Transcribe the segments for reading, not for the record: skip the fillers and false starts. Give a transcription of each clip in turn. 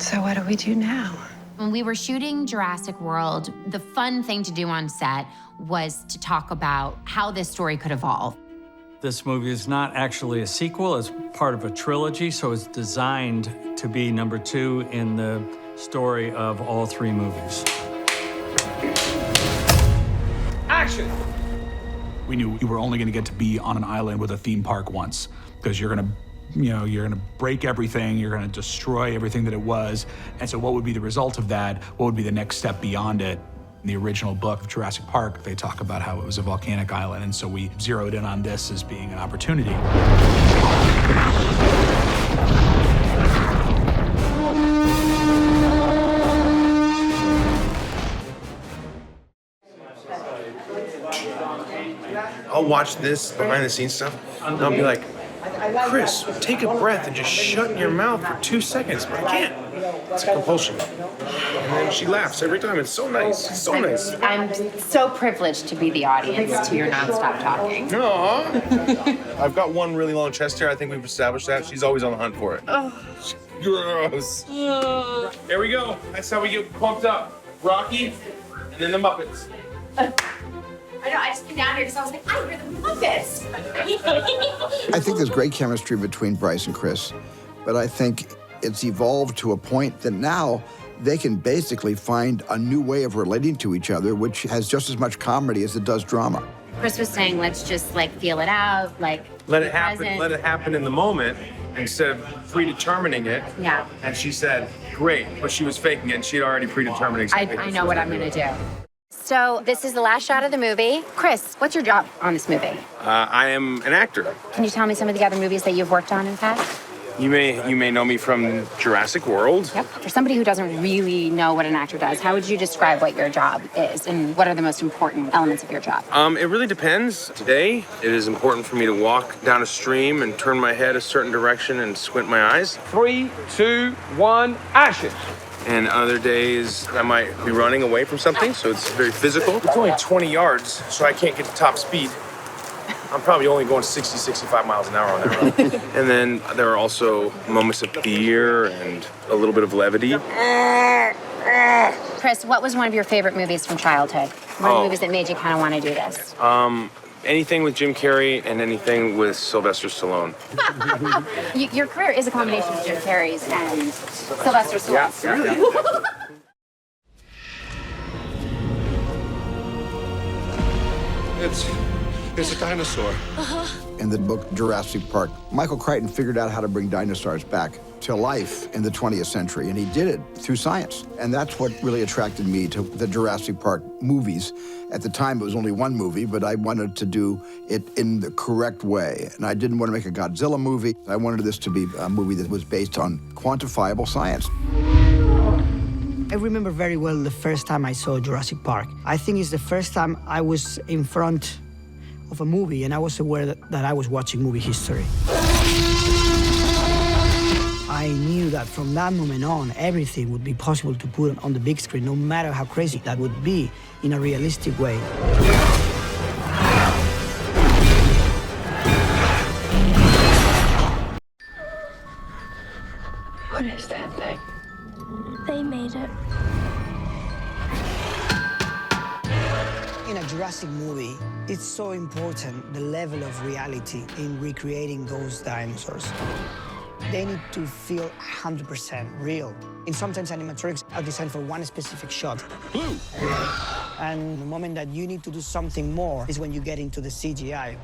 So what do we do now? When we were shooting Jurassic World, the fun thing to do on set was to talk about how this story could evolve. This movie is not actually a sequel, it's part of a trilogy, so it's designed to be number 2 in the story of all 3 movies. Action! We knew you were only gonna get to be on an island with a theme park once, because you're gonna break everything, you're gonna destroy everything that it was. And so what would be the result of that? What would be the next step beyond it? In the original book of Jurassic Park, they talk about how it was a volcanic island, and so we zeroed in on this as being an opportunity. I'll watch this behind the scenes stuff, and I'll be like, Chris, take a breath and just shut your mouth for 2 seconds. But I can't. It's a compulsion. And then she laughs every time. It's so nice. It's so nice. I'm so privileged to be the audience to your nonstop talking. Aww. I've got one really long chest hair. I think we've established that. She's always on the hunt for it. Oh. Gross. There we go. That's how we get pumped up. Rocky, and then the Muppets. I know, I just came down here because I was like, I hear the Muppets. I think there's great chemistry between Bryce and Chris, but I think it's evolved to a point that now they can basically find a new way of relating to each other, which has just as much comedy as it does drama. Chris was saying, let's just feel it out, let it happen. present. Let it happen in the moment instead of predetermining it. Yeah. And she said, great, but she was faking it, and she had already predetermined exactly. I know what I'm gonna do. So this is the last shot of the movie. Chris, what's your job on this movie? I am an actor. Can you tell me some of the other movies that you've worked on in the past? You may know me from Jurassic World. Yep. For somebody who doesn't really know what an actor does, how would you describe what your job is and what are the most important elements of your job? It really depends. Today, it is important for me to walk down a stream and turn my head a certain direction and squint my eyes. 3, 2, 1, action! And other days, I might be running away from something, so it's very physical. It's only 20 yards, so I can't get to top speed. I'm probably only going 60, 65 miles an hour on that run. And then there are also moments of fear and a little bit of levity. Chris, what was one of your favorite movies from childhood? One of the movies that made you kind of want to do this? Anything with Jim Carrey and anything with Sylvester Stallone. Your career is a combination of Jim Carrey's and Sylvester Stallone. Yeah, really. It's a dinosaur. In the book Jurassic Park, Michael Crichton figured out how to bring dinosaurs back to life in the 20th century, and he did it through science. And that's what really attracted me to the Jurassic Park movies. At the time, it was only one movie, but I wanted to do it in the correct way. And I didn't want to make a Godzilla movie. I wanted this to be a movie that was based on quantifiable science. I remember very well the first time I saw Jurassic Park. I think it's the first time I was in front of a movie and I was aware that I was watching movie history. I knew that from that moment on, everything would be possible to put on the big screen, no matter how crazy that would be, in a realistic way. What is that thing? They made it. In a Jurassic movie, it's so important the level of reality in recreating those dinosaurs. They need to feel 100% real. And sometimes animatronics are designed for one specific shot. Blue. And the moment that you need to do something more is when you get into the CGI.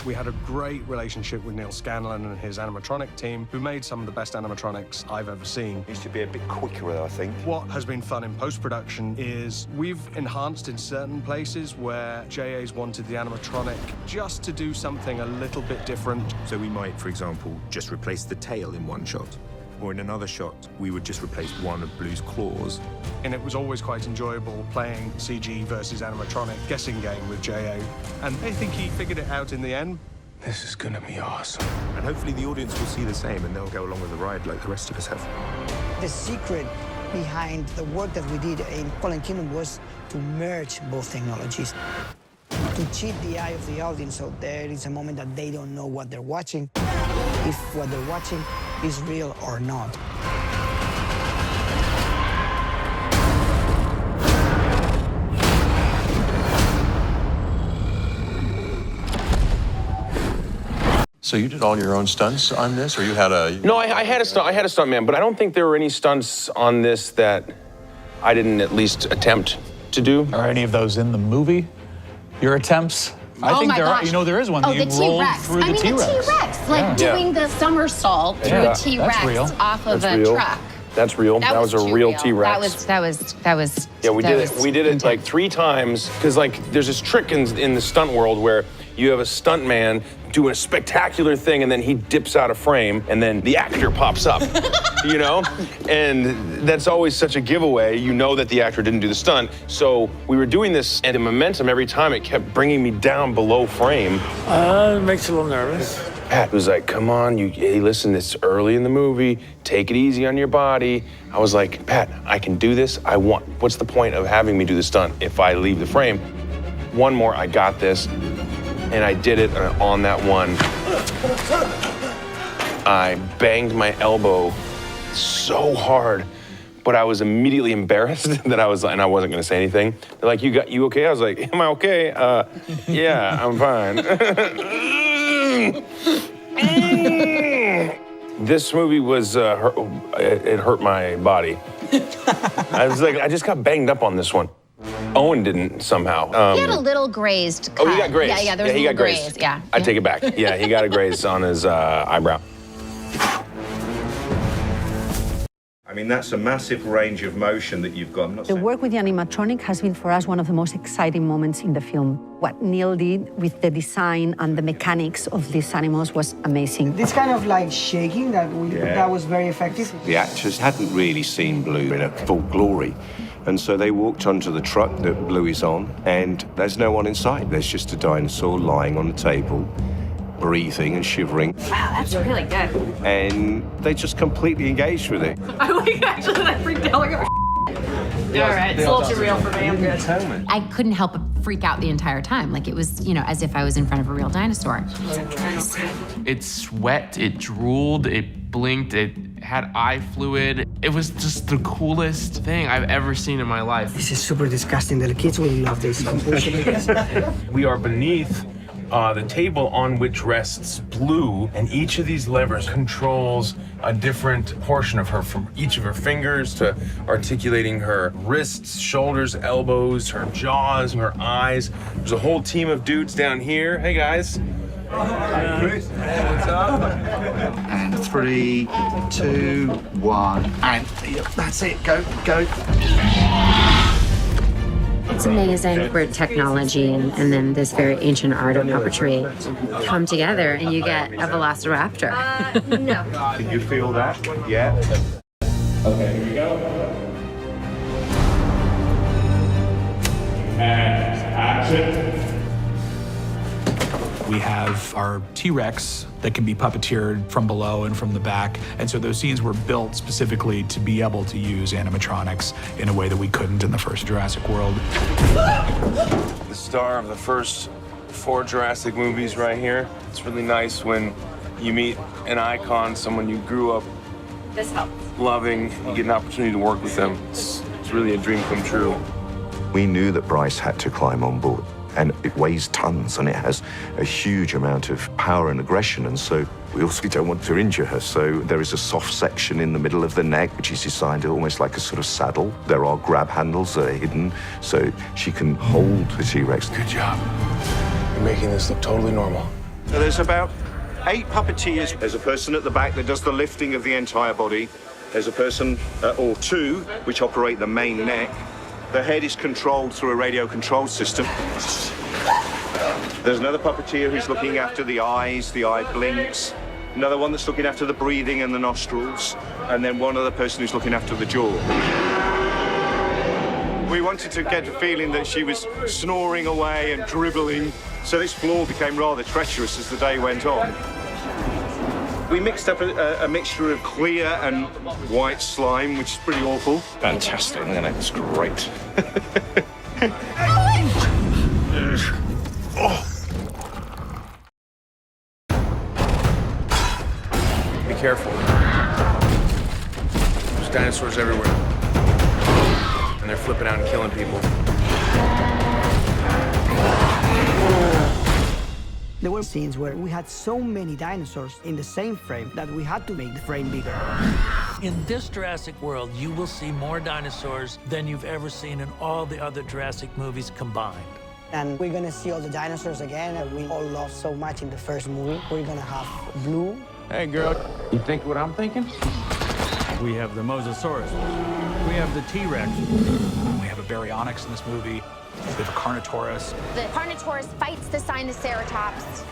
We had a great relationship with Neil Scanlon and his animatronic team, who made some of the best animatronics I've ever seen. Needs to be a bit quicker, I think. What has been fun in post-production is we've enhanced in certain places where JA's wanted the animatronic just to do something a little bit different. So we might, for example, just replace the tail in one shot. Or in another shot, we would just replace one of Blue's claws. And it was always quite enjoyable playing CG versus animatronic guessing game with JA. And I think he figured it out in the end. This is gonna be awesome. And hopefully the audience will see the same and they'll go along with the ride like the rest of us have. The secret behind the work that we did in Fallen Kingdom was to merge both technologies. To cheat the eye of the audience so there is a moment that they don't know what they're watching, if what they're watching is real or not. So you did all your own stunts on this, or you had a... No, I had a stunt man, but I don't think there were any stunts on this that I didn't at least attempt to do. Are any of those in the movie? Your attempts? I think there are. You know, there is one. Oh, you the rolled T-Rex. through the T-Rex. The T-Rex, like doing the somersault through a T-Rex off of a truck. That's real. That was a real T-Rex. That was. Yeah, we did it. We did it like 3 times because like there's this trick in the stunt world where you have a stunt man doing a spectacular thing and then he dips out of frame and then the actor pops up, you know? And that's always such a giveaway. You know that the actor didn't do the stunt. So we were doing this and the momentum every time it kept bringing me down below frame. It makes you a little nervous. Pat was like, come on, hey, listen, it's early in the movie. Take it easy on your body. I was like, Pat, I can do this. What's the point of having me do the stunt if I leave the frame? One more, I got this. And I did it on that one. I banged my elbow so hard, but I was immediately embarrassed and I wasn't gonna say anything. They're like, you okay? I was like, am I okay? Yeah, I'm fine. This movie was, it hurt my body. I just got banged up on this one. Owen didn't somehow. He had a little grazed cut. Oh, he got grazed. Yeah, there was a little graze. Yeah. I take it back. Yeah, he got a graze on his eyebrow. I mean, that's a massive range of motion that you've got. The work with the animatronic has been for us one of the most exciting moments in the film. What Neil did with the design and the mechanics of these animals was amazing. This kind of like shaking that was very effective. The actors hadn't really seen Blue in a full glory. And so they walked onto the truck that Blue is on, and there's no one inside. There's just a dinosaur lying on the table, breathing and shivering. Wow, that's really good. And they just completely engaged with it. I like actually that freaked out like, all right, it's a little too real for me. I'm good. I couldn't help but freak out the entire time. Like it was, as if I was in front of a real dinosaur. It sweat, it drooled, it blinked, it had eye fluid. It was just the coolest thing I've ever seen in my life. This is super disgusting. The kids will love this. We are beneath the table on which rests Blue, and each of these levers controls a different portion of her, from each of her fingers to articulating her wrists, shoulders, elbows, her jaws, her eyes. There's a whole team of dudes down here. Hey guys. What's up? And 3, 2, 1, and that's it. Go. It's amazing where technology and then this very ancient art of puppetry come together and you get a velociraptor. No. Can you feel that? Yeah. Okay, here we go. And action. We have our T-Rex that can be puppeteered from below and from the back. And so those scenes were built specifically to be able to use animatronics in a way that we couldn't in the first Jurassic World. The star of the first 4 Jurassic movies right here. It's really nice when you meet an icon, someone you grew up loving, you get an opportunity to work with them. It's really a dream come true. We knew that Bryce had to climb on board. And it weighs tons, and it has a huge amount of power and aggression, and so we also don't want to injure her. So there is a soft section in the middle of the neck, which is designed almost like a sort of saddle. There are grab handles that are hidden, so she can hold the T-Rex. Good job. You're making this look totally normal. So there's about 8 puppeteers. There's a person at the back that does the lifting of the entire body. There's a person, or 2, which operate the main neck. The head is controlled through a radio control system. There's another puppeteer who's looking after the eyes, the eye blinks. Another one that's looking after the breathing and the nostrils. And then one other person who's looking after the jaw. We wanted to get a feeling that she was snoring away and dribbling. So this floor became rather treacherous as the day went on. We mixed up a mixture of clear and white slime, which is pretty awful. Fantastic, isn't it? It's great. Be careful. There's dinosaurs everywhere. And they're flipping out and killing people. There were scenes where we had so many dinosaurs in the same frame that we had to make the frame bigger. In this Jurassic World, you will see more dinosaurs than you've ever seen in all the other Jurassic movies combined. And we're gonna see all the dinosaurs again that we all loved so much in the first movie. We're gonna have Blue. Hey, girl, you think what I'm thinking? We have the Mosasaurus. We have the T-Rex. We have a Baryonyx in this movie. We have a Carnotaurus. The Carnotaurus fights the Sinoceratops.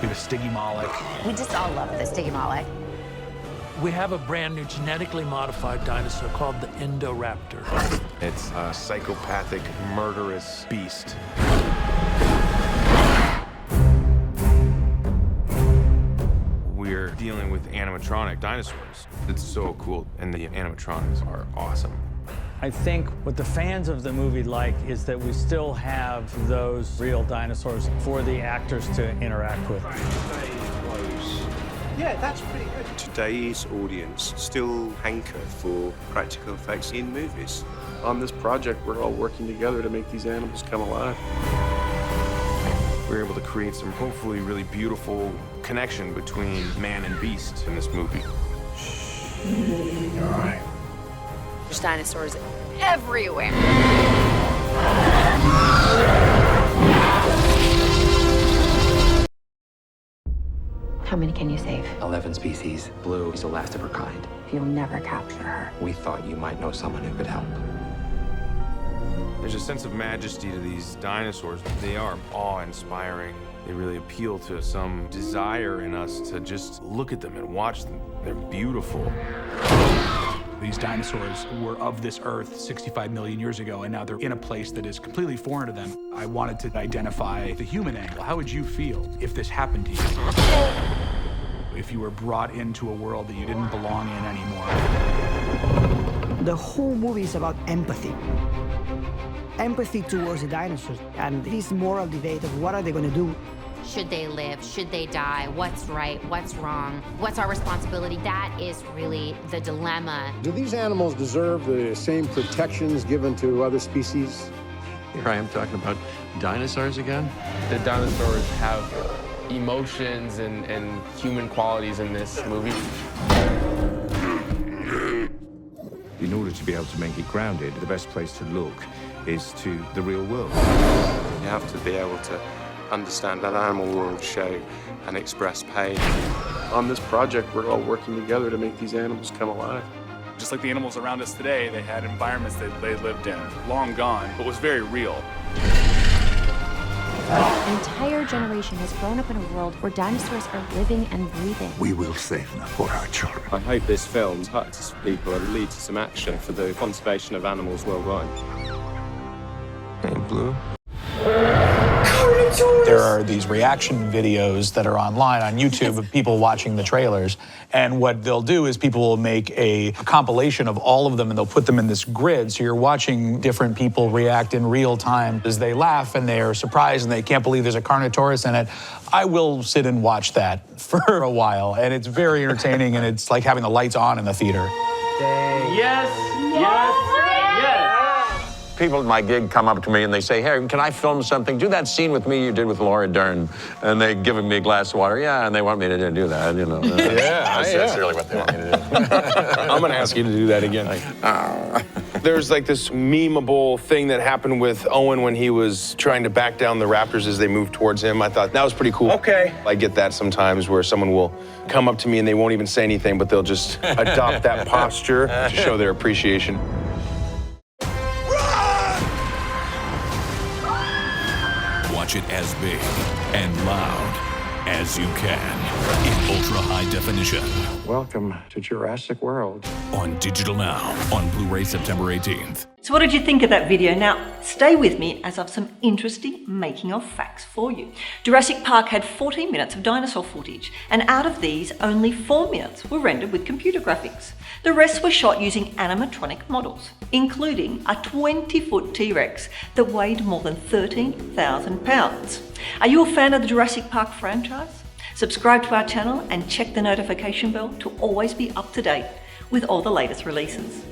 We have a Stygimoloch. We just all love the Stygimoloch. We have a brand new genetically modified dinosaur called the Indoraptor. It's a psychopathic, murderous beast. We're dealing with animatronic dinosaurs. It's so cool, and the animatronics are awesome. I think what the fans of the movie like is that we still have those real dinosaurs for the actors to interact with. Yeah, that's pretty good. Today's audience still hanker for practical effects in movies. On this project, we're all working together to make these animals come alive. We're able to create some hopefully really beautiful connection between man and beast in this movie. All right. There's dinosaurs everywhere. How many can you save? 11 species. Blue is the last of her kind. You'll never capture her. We thought you might know someone who could help. There's a sense of majesty to these dinosaurs. They are awe-inspiring. They really appeal to some desire in us to just look at them and watch them. They're beautiful. These dinosaurs were of this earth 65 million years ago, and now they're in a place that is completely foreign to them. I wanted to identify the human angle. How would you feel if this happened to you? If you were brought into a world that you didn't belong in anymore? The whole movie is about empathy. Empathy towards the dinosaurs, and this moral debate of what are they going to do. Should they live? Should they die? What's right? What's wrong? What's our responsibility? That is really the dilemma. Do these animals deserve the same protections given to other species? Here I am talking about dinosaurs again. The dinosaurs have emotions and human qualities in this movie. In order to be able to make it grounded, the best place to look is to the real world. You have to be able to understand that animal world show and express pain. On this project, we're all working together to make these animals come alive. Just like the animals around us today, they had environments that they lived in, long gone, but was very real. An entire generation has grown up in a world where dinosaurs are living and breathing. We will save them for our children. I hope this film touches people and leads to some action for the conservation of animals worldwide. Hey, Blue. There are these reaction videos that are online on YouTube of people watching the trailers. And what they'll do is people will make a compilation of all of them and they'll put them in this grid. So you're watching different people react in real time as they laugh and they're surprised and they can't believe there's a Carnotaurus in it. I will sit and watch that for a while. And it's very entertaining and it's like having the lights on in the theater. Yes, yes, yes. People at my gig come up to me and they say, hey, can I film something? Do that scene with me you did with Laura Dern. And they give me a glass of water. Yeah, and they want me to do that, you know. That's really what they want me to do. I'm gonna ask you to do that again. There's like this memeable thing that happened with Owen when he was trying to back down the raptors as they moved towards him. I thought that was pretty cool. Okay. I get that sometimes where someone will come up to me and they won't even say anything, but they'll just adopt that posture to show their appreciation. Watch it as big and loud as you can in ultra-high definition. Welcome to Jurassic World. On digital now, on Blu-ray September 18th. So what did you think of that video? Now, stay with me as I've some interesting making of facts for you. Jurassic Park had 14 minutes of dinosaur footage, and out of these, only 4 minutes were rendered with computer graphics. The rest were shot using animatronic models, including a 20-foot T-Rex that weighed more than 13,000 pounds. Are you a fan of the Jurassic Park franchise? Subscribe to our channel and check the notification bell to always be up to date with all the latest releases.